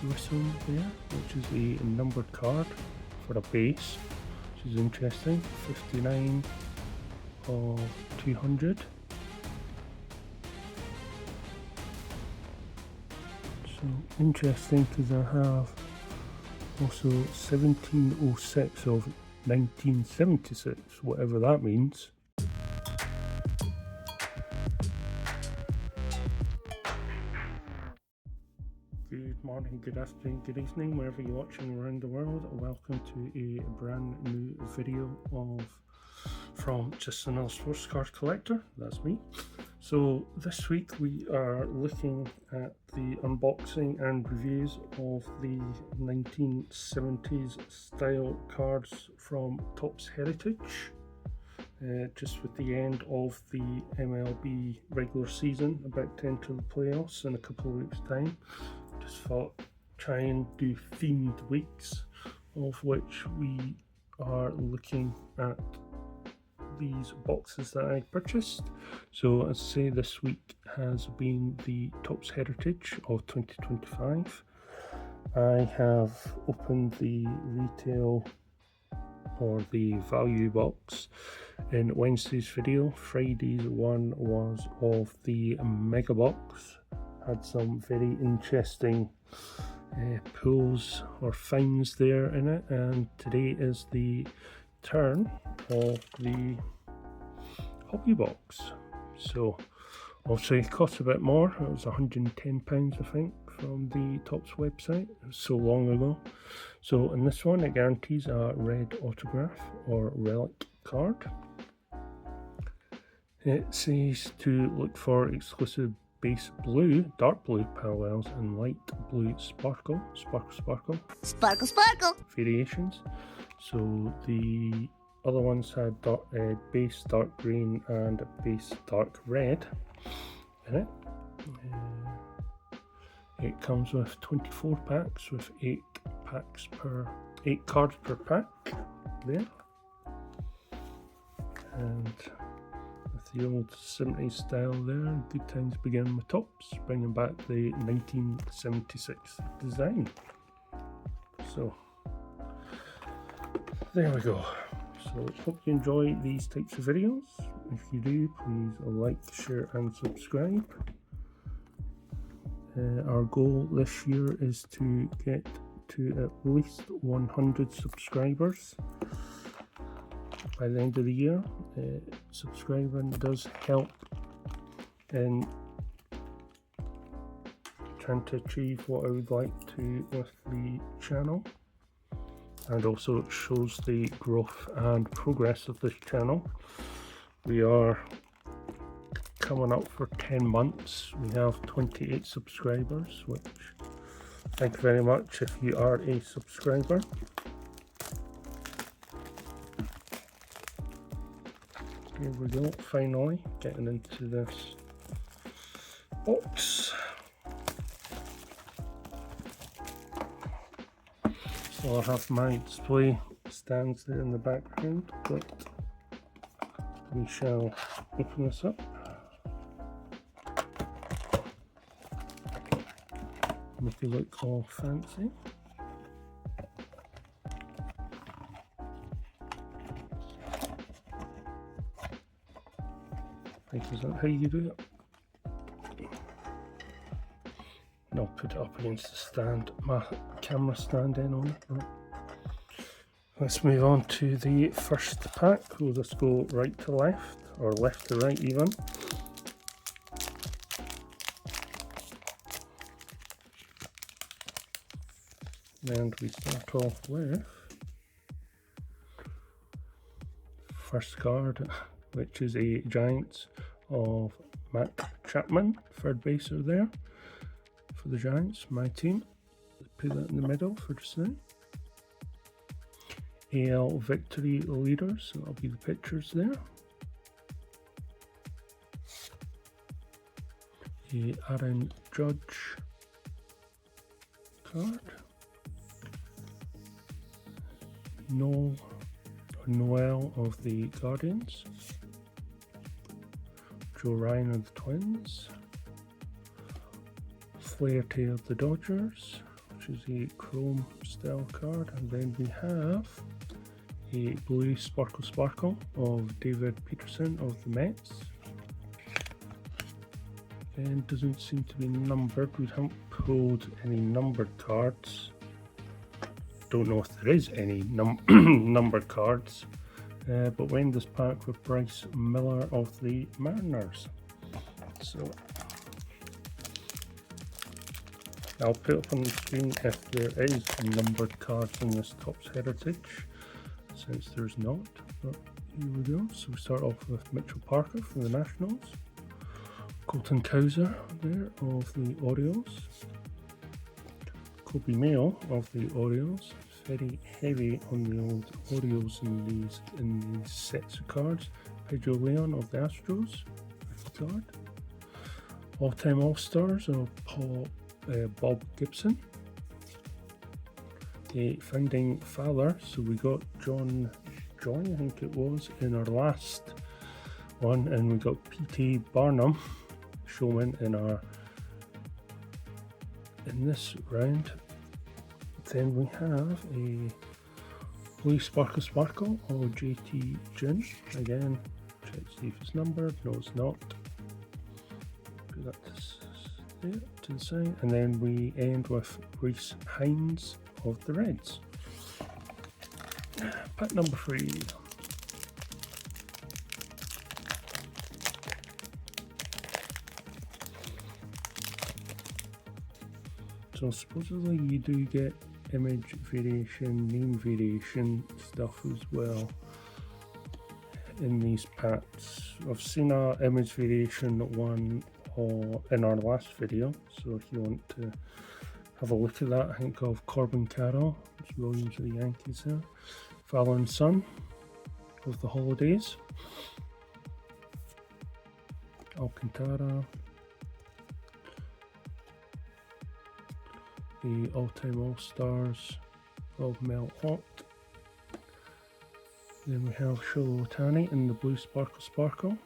Grissom there, which is a numbered card for a base, which is interesting. 59 of 200. So interesting, because I have also 1706 of 1976, whatever that means. Good morning, good afternoon, good evening, wherever you're watching around the world. Welcome to a brand new video from Just Another Sports Card Collector. That's me. So this week we are looking at the unboxing and reviews of the 1970s style cards from Topps Heritage. Just with the end of the MLB regular season, about to enter the playoffs in a couple of weeks' time. Just thought try and do themed weeks, of which we are looking at these boxes that I purchased. So as I say, this week has been the Topps Heritage of 2025. I have opened the retail or the value box in Wednesday's video. Friday's one was of the mega box. Had some very interesting pulls or finds there in it, and today is the turn of the hobby box. So also it cost a bit more. It was £110 I think from the Topps website. It was so long ago. So in this one it guarantees a red autograph or relic card. It says to look for exclusive base blue, dark blue parallels and light blue sparkle variations. So the other ones had base dark green and base dark red in it. It comes with 24 packs with 8 cards per pack there, and with the old 70s style there. Good times begin with Topps, bringing back the 1976 design. So there we go. So hope you enjoy these types of videos. If you do, please like, share and subscribe. Our goal this year is to get to at least 100 subscribers by the end of the year. Subscribing does help in trying to achieve what I would like to with the channel, and also it shows the growth and progress of this channel. We are coming up for 10 months. We have 28 subscribers, which thank you very much if you are a subscriber. Here we go, finally getting into this box. So I have my display stands there in the background, but we shall open this up. Make it look all fancy. Is that how you do it? And I'll put it up against the stand, my camera stand in on it. Right. Let's move on to the first pack. We'll just go right to left, or left to right even. And we start off with first card, which is a Giants of Matt Chapman, third baser there for the Giants, my team. Put that in the middle for just now. AL victory leaders, so that'll be the pictures there. A Aaron Judge card. Noel of the Guardians. Joe Ryan of the Twins. Flaherty of the Dodgers, which which is a chrome style card, and then we have a blue sparkle of David Peterson of the Mets. Again, doesn't seem to be numbered. We haven't pulled any numbered cards. Don't know if there is any numbered cards, but we end this pack with Bryce Miller of the Mariners. So I'll put up on the screen if there is numbered cards in this Topps Heritage, since there's not, but here we go. So we start off with Mitchell Parker from the Nationals, Colton Cowser there of the Orioles, Kobe Mayo of the Orioles. Very heavy on the old Orioles in these sets of cards. Pedro Leon of the Astros, card. All-time All-Stars of Bob Gibson. A founding father, so we got John Joy, I think it was, in our last one, and we got P.T. Barnum, showman, in this round. Then we have a blue sparkle of J.T. Jun. Again, check to see if it's numbered. No, it's not. Put that there to the side, and then we end with Reese Hines of the Reds. Pack number 3. So supposedly you do get image variation, name variation stuff as well in these packs. I've seen a image variation one in our last video, so if you want to have a look at that, I think of Corbin Carroll, it's Williams of the Yankees there, father and son of the Holidays, Alcantara, the all-time All-Stars of Mel Ott. Then we have Shohei Ohtani in the blue sparkle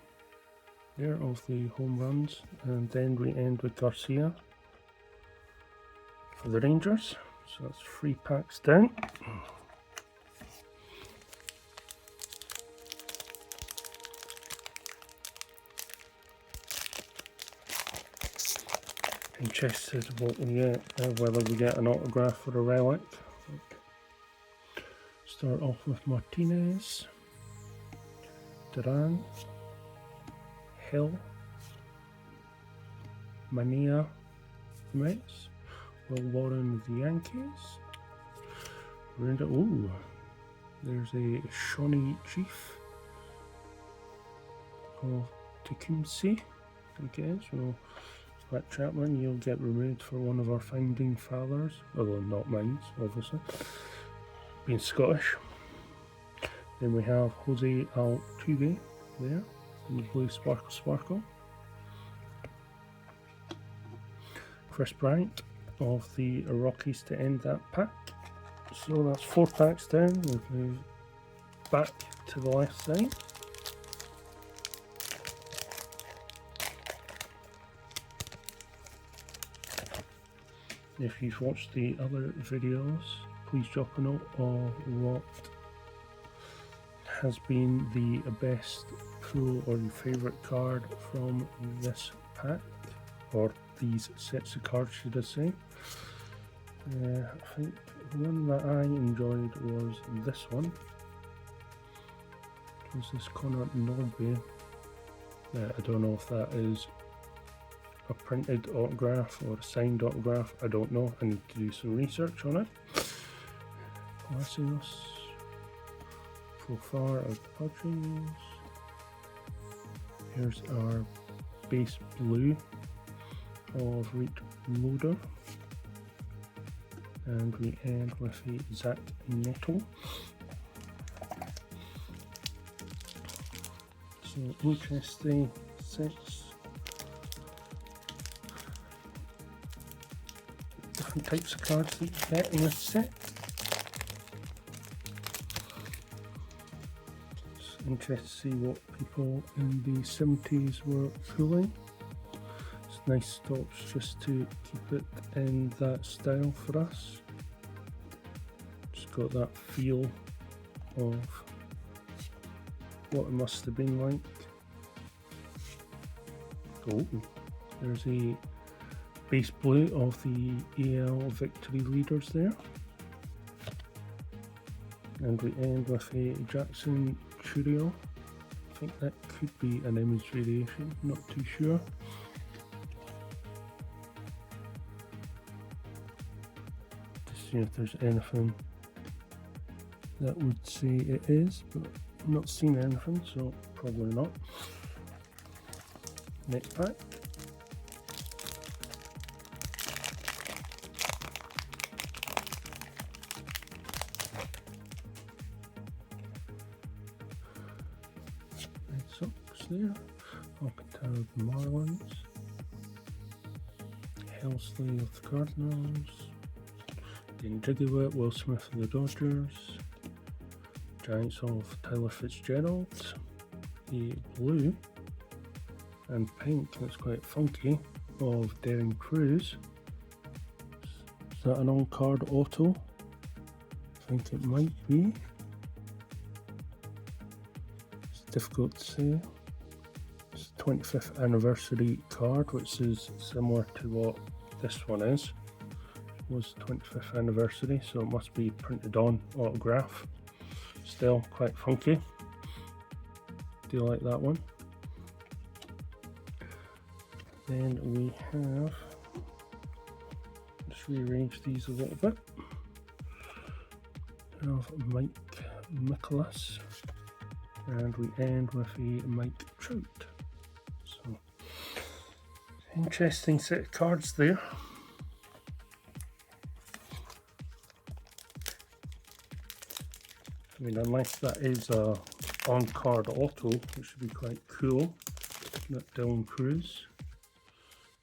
there of the home runs, and then we end with Garcia for the Rangers. So that's 3 packs down. Interested what we get, whether we get an autograph or a relic. Start off with Martinez, Duran, Hill, Mania, Mets, Will Warren with the Yankees. Ooh, there's a Shawnee Chief of Tecumseh, I think it is. So that Chapman, you'll get removed for one of our founding fathers, although not mine, obviously, being Scottish. Then we have Jose Altuve there in the blue sparkle. Chris Bryant of the Rockies to end that pack. So that's 4 packs down. We'll move back to the left side. If you've watched the other videos, please drop a note of what has been the best pull or your favourite card from this pack, or these sets of cards should I say. I think the one that I enjoyed was this one. It was this Connor Norby. I don't know if that is a printed autograph or a signed autograph, I don't know, I need to do some research on it. Palacios, Profar of Padres. Here's our base blue of Reed Loader, and we end with a Zach Neto. So interesting sets. Different types of cards that you get in this set. It's interesting to see what people in the 70s were pulling. It's nice stops just to keep it in that style for us. Just got that feel of what it must have been like. Oh, there's a base blue of the AL Victory leaders there. And we end with a Jackson Curio. I think that could be an image variation, not too sure. To see if there's anything that would say it is, but I've not seen anything, so probably not. Next pack. Red Sox there. Alcantara of the Marlins. Helsley of the Cardinals. Dan Jigawit, Will Smith of the Dodgers. Giants of Tyler Fitzgerald. A blue and pink, that's quite funky, of Darren Cruz. Is that an on-card auto? I think it might be. It's difficult to say. It's the 25th anniversary card, which is similar to what this one is. It was 25th anniversary, so it must be printed on autograph. Still quite funky. Do you like that one? Then we have, let's rearrange these a little bit. We have Mike Nicholas, and we end with a Mike Trout. So, interesting set of cards there. I mean, unless that is a on-card auto, which should be quite cool. Not Dylan Cruz.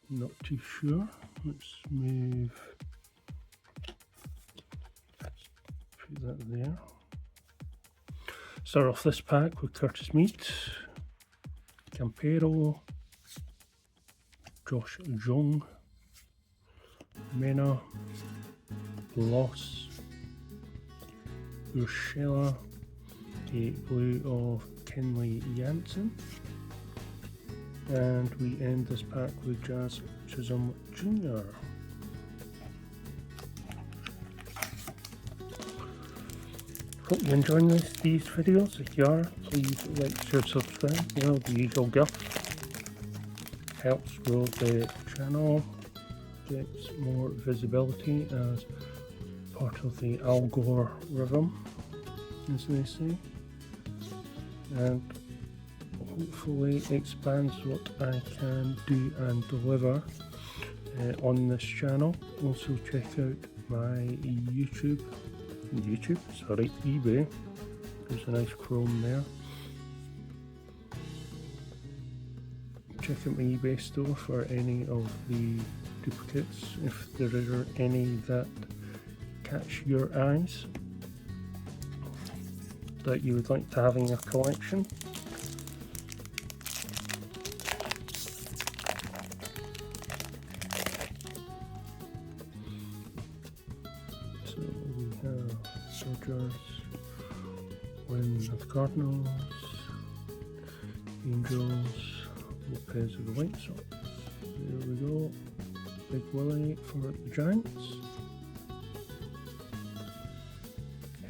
Not too sure. Let's move. Put that there. Start off this pack with Curtis Mead, Campero, Josh Jung, Mena, Loss, Urshela, a blue of Kenley Jansen, and we end this pack with Jazz Chisholm Jr. Hope you're enjoying these videos. If you are, please like, share, subscribe. You know, the usual guff. Helps grow the channel, gets more visibility as part of the algorithm, as they say, and hopefully expands what I can do and deliver on this channel. Also check out my eBay. There's a nice chrome there. Check out my eBay store for any of the duplicates, if there are any that catch your eyes that you would like to have in your collection. So we have Dodgers, win of the Cardinals, Angels, Lopez of the White Sox. There we go. Big Willie for the Giants.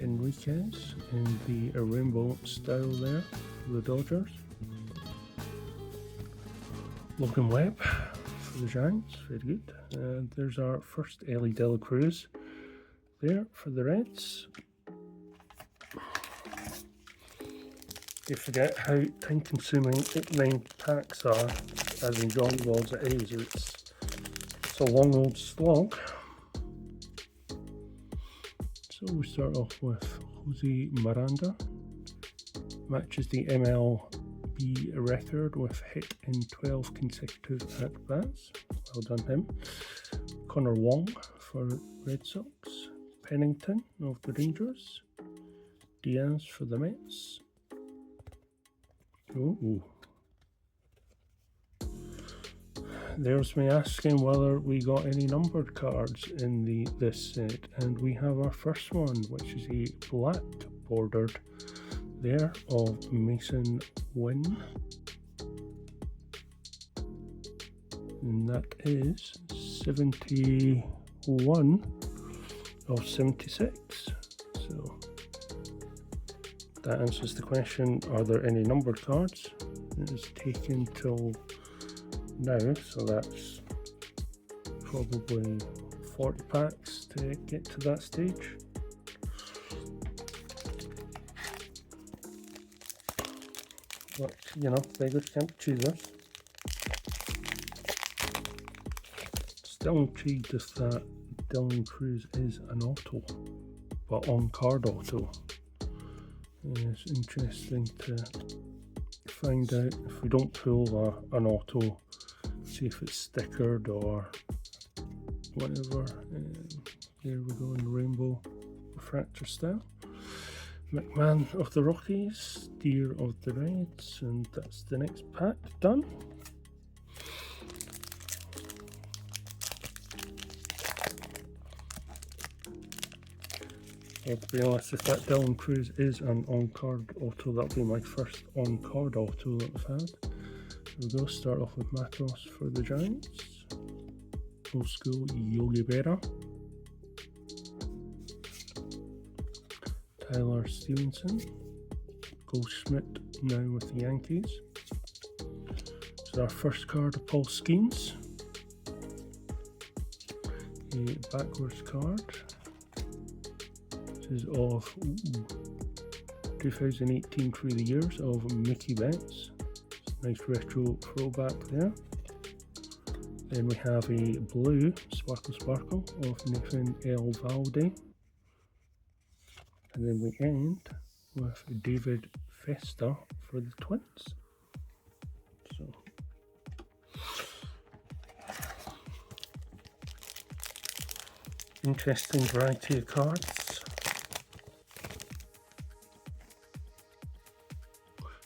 Enriquez in the rainbow style there for the Dodgers. Logan Webb for the Giants, very good. And there's our first Ellie De La Cruz there for the Reds. You forget how time consuming opening packs are, as enjoyable as it is. It's a long old slog. So we start off with Jose Miranda, matches the MLB record with hit in 12 consecutive at-bats, well done him. Connor Wong for Red Sox, Pennington of the Rangers, Diaz for the Mets. there's me asking whether we got any numbered cards in this set, and we have our first one, which is a black bordered there of Mason Wynn, and that is 71 of 76. So that answers the question, are there any numbered cards? It is taken till now, so that's probably 40 packs to get to that stage. But you know, beggars can't be choosers. Still intrigued if that Dylan Cruz is an auto, but on card auto. It's interesting to find out if we don't pull an auto, see if it's stickered or whatever. There we go in the rainbow refractor style. McMahon of the Rockies, Deer of the Reds, and that's the next pack done. To be honest, if that Dylan Cruz is an on-card auto, that'll be my first on-card auto that we've had. Here we go, start off with Matos for the Giants. Old school Yogi Berra. Tyler Stevenson. Goldschmidt now with the Yankees. So our first card of Paul Skeens. A backwards card. This is of 2018 through the years of Mickey Betts. Nice retro throwback there. Then we have a blue Sparkle of Nathan Eovaldi. And then we end with David Festa for the Twins. So interesting variety of cards.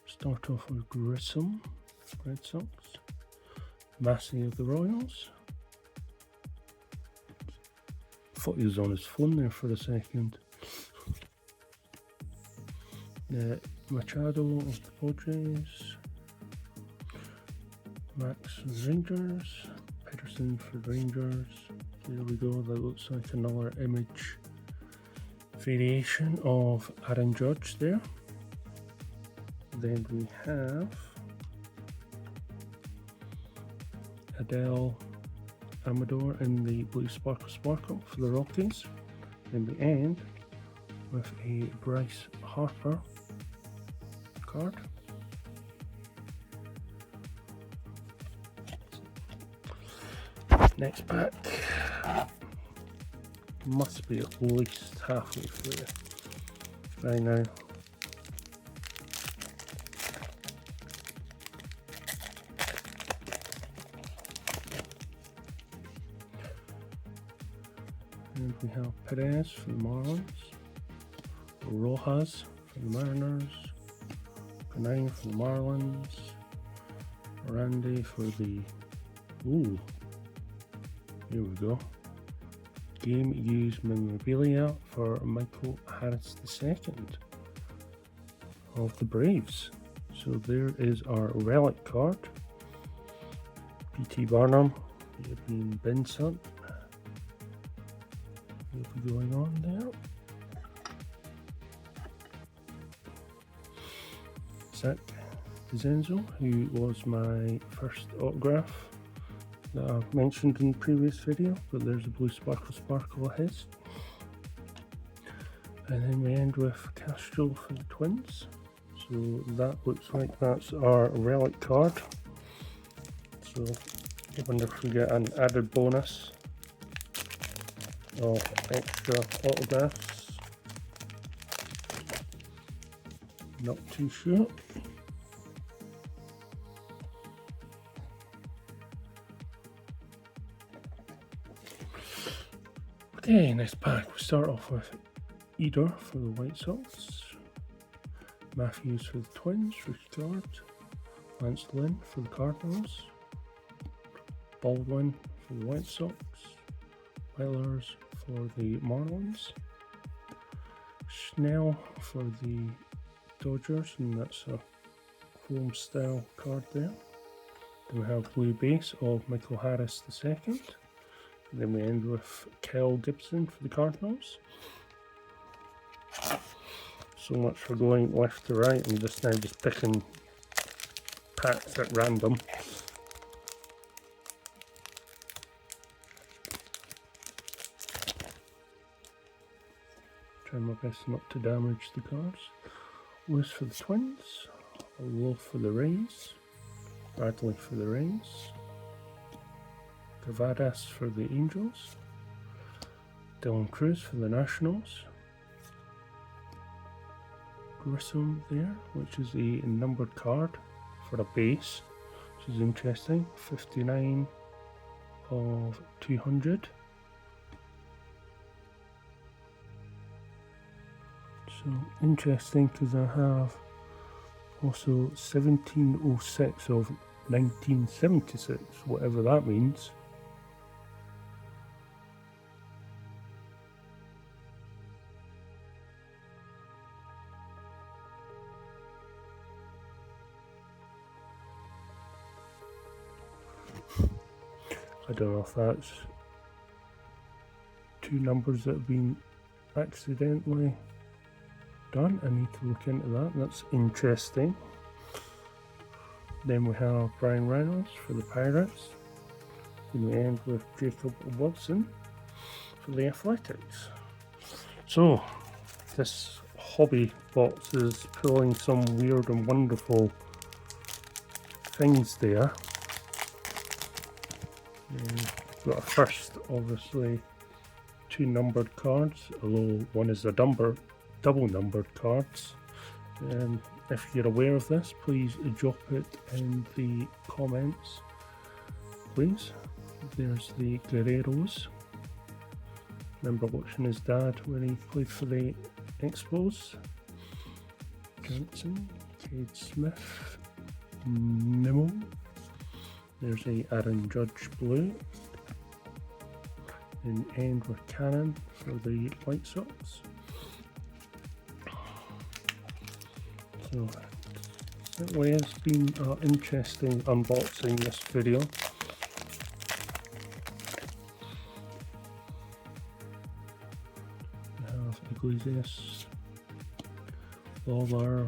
Start off with Grissom, Red Sox. Massey of the Royals. Thought he was on his phone there for a second. Machado of the Padres. Max for the Rangers. Peterson for the Rangers. There we go, that looks like another image variation of Aaron Judge there. Then we have Adele Amador in the blue Sparkle for the Rockies. Then we end with a Bryce Harper card. Next pack must be at least halfway through right now. And we have Perez for the Marlins, Rojas for the Mariners, Canine for the Marlins, Randy for the, ooh, here we go, game used memorabilia for Michael Harris II of the Braves. So there is our relic card. P.T. Barnum, European Benson. Will be going on there. Zach Zenzo, who was my first autograph that I've mentioned in the previous video, but there's a blue Sparkle of his. And then we end with Castro for the Twins. So that looks like that's our relic card. So I wonder if we get an added bonus of extra autographs. Not too sure. Okay, next pack. We start off with Eder for the White Sox, Matthews for the Twins, rookie card, Lance Lynn for the Cardinals, Baldwin for the White Sox, Whalers for the Marlins, Snell for the Dodgers, and that's a chrome style card there. Then we have blue base of Michael Harris II. Then we end with Kyle Gibson for the Cardinals. So much for going left to right. I'm just now picking packs at random. Trying my best not to damage the cards. Lewis for the Twins, Lowe for the Rays, Bradley for the Rays, Cavadas for the Angels, Dylan Cruz for the Nationals, Grissom there, which is a numbered card for a base, which is interesting, 59 of 200. So interesting, because I have also 1706 of 1976, whatever that means. I don't know if that's two numbers that have been accidentally done. I need to look into that. That's interesting. Then we have Brian Reynolds for the Pirates. Then we end with Jacob Wilson for the Athletics. So this hobby box is pulling some weird and wonderful things there. We've got a first, obviously, two numbered cards, although one is a double numbered cards. If you're aware of this, please drop it in the comments, please. There's the Guerreros. Remember watching his dad when he played for the Expos. Johnson, Cade Smith, Nimmo. There's a Aaron Judge blue. And end with Cannon for the White Sox. So certainly has been an interesting unboxing this video. We have Iglesias, Lawler,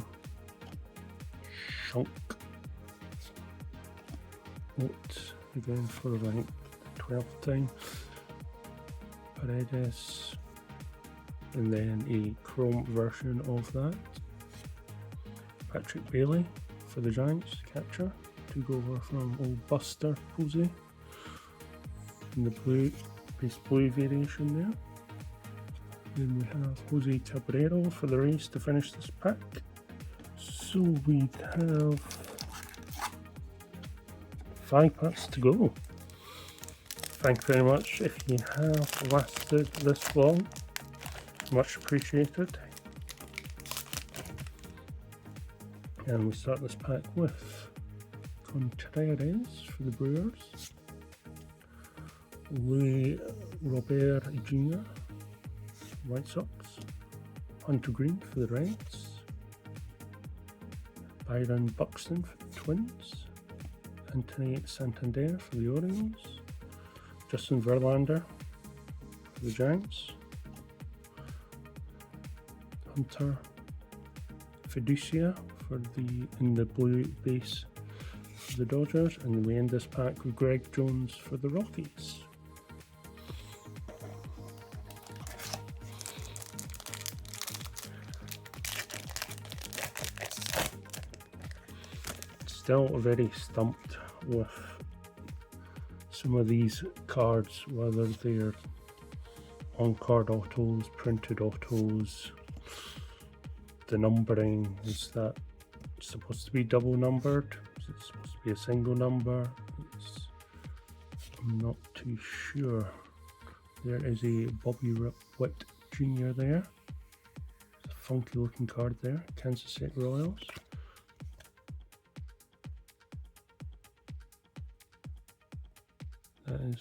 Shunk, Oates again for like the 12th time, Paredes, and then a chrome version of that. Patrick Bailey for the Giants, catcher, took over from old Buster Posey in the blue, base blue variation there. Then we have Jose Cabrera for the Rays to finish this pack. So we have 5 packs to go. Thank you very much if you have lasted this long, much appreciated. And we start this pack with Contreras for the Brewers, Louis Robert Jr. White Sox, Hunter Green for the Reds, Byron Buxton for the Twins, Anthony Santander for the Orioles, Justin Verlander for the Giants, Hunter Fiducia in the blue base for the Dodgers, and then we end this pack with Greg Jones for the Rockies. Still very stumped with some of these cards, whether they're on-card autos, printed autos. The numbering, is that supposed to be double numbered? Is it supposed to be a single number? I'm not too sure. There is a Bobby Witt Jr. there. It's a funky looking card there. Kansas City Royals. That is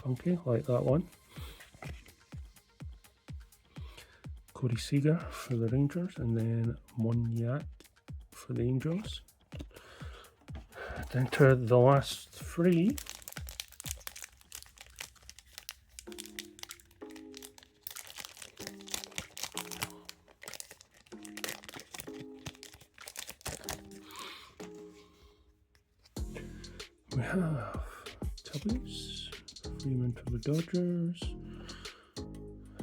funky, like that one. Cody Seager for the Rangers, and then Moniak for the Angels. Enter the last three. We have Tubbies, Freeman for the Dodgers,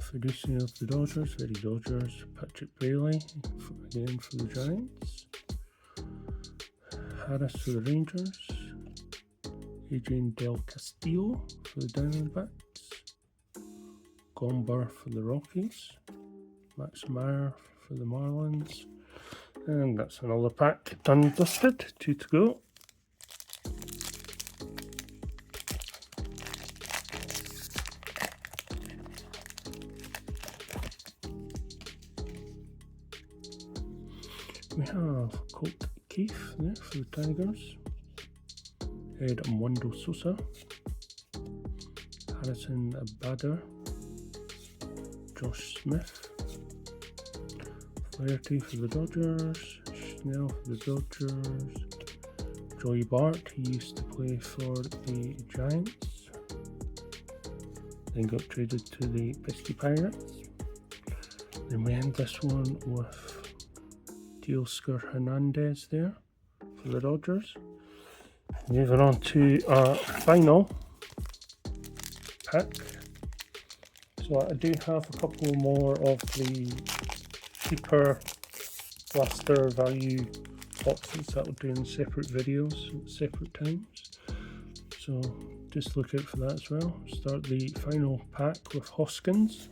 Fiducian of the Dodgers, very Dodgers, Patrick Bailey, again for the Giants, Harris for the Rangers, Adrian Del Castillo for the Diamondbacks, Gomber for the Rockies, Max Meyer for the Marlins, and that's another pack done and dusted, 2 to go. We have Colt Keith there for the Tigers, Edmundo Sosa, Harrison Bader, Josh Smith, Flaherty for the Dodgers, Snell for the Dodgers, Joey Bart, he used to play for the Giants, then got traded to the Pesky Pirates. Then we end this one with Teoscar Hernandez there for the Dodgers. Moving on to our final pack. So I do have a couple more of the cheaper blaster value boxes that I'll do in separate videos at separate times. So just look out for that as well. Start the final pack with Hoskins,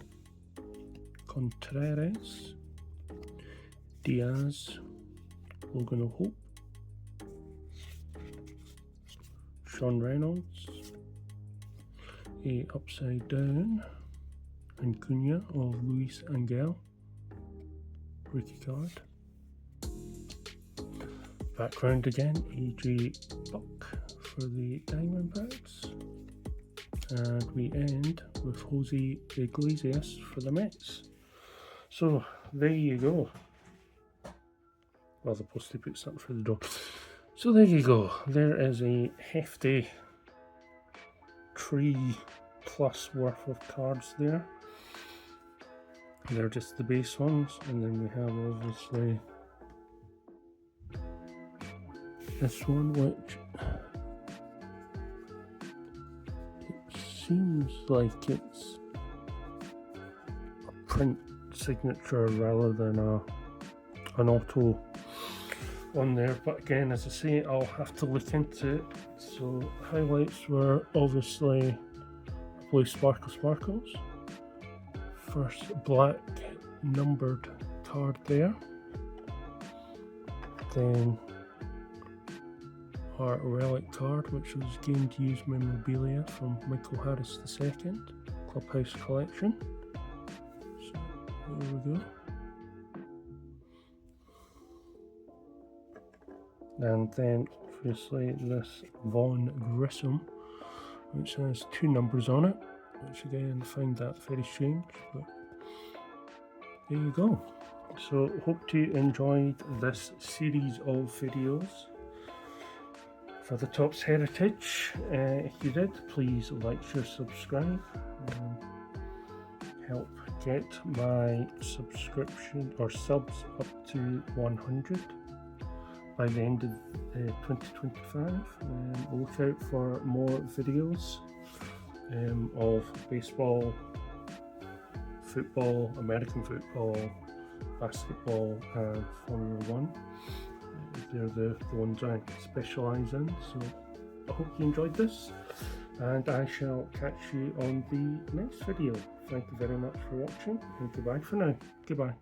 Contreras, Diaz, Logan O'Hoppe, Sean Reynolds, a upside down Acuna of Luis Angel, rookie card. Background again, AJ Buck for the Diamondbacks, and we end with Jose Iglesias for the Mets. So there you go. Well, the postie put something for the door. So there you go. There is a hefty 3+ worth of cards there. They're just the base ones, and then we have obviously this one, which it seems like it's a print signature rather than an auto on there, but again, as I say, I'll have to look into it. So highlights were obviously blue sparkles, first black numbered card there, then our relic card, which was game to use memorabilia from Michael Harris II, Clubhouse Collection. So there we go. And then obviously this Vaughn Grissom, which has 2 numbers on it, which again I find that very strange, but there you go. So hope you enjoyed this series of videos for the Topps Heritage. If you did, please like, share, subscribe, help get my subscription or subs up to 100 by the end of 2025. Look out for more videos of baseball, football, American football, basketball and Formula 1. They're the ones I specialise in, so I hope you enjoyed this, and I shall catch you on the next video. Thank you very much for watching, and goodbye for now. Goodbye.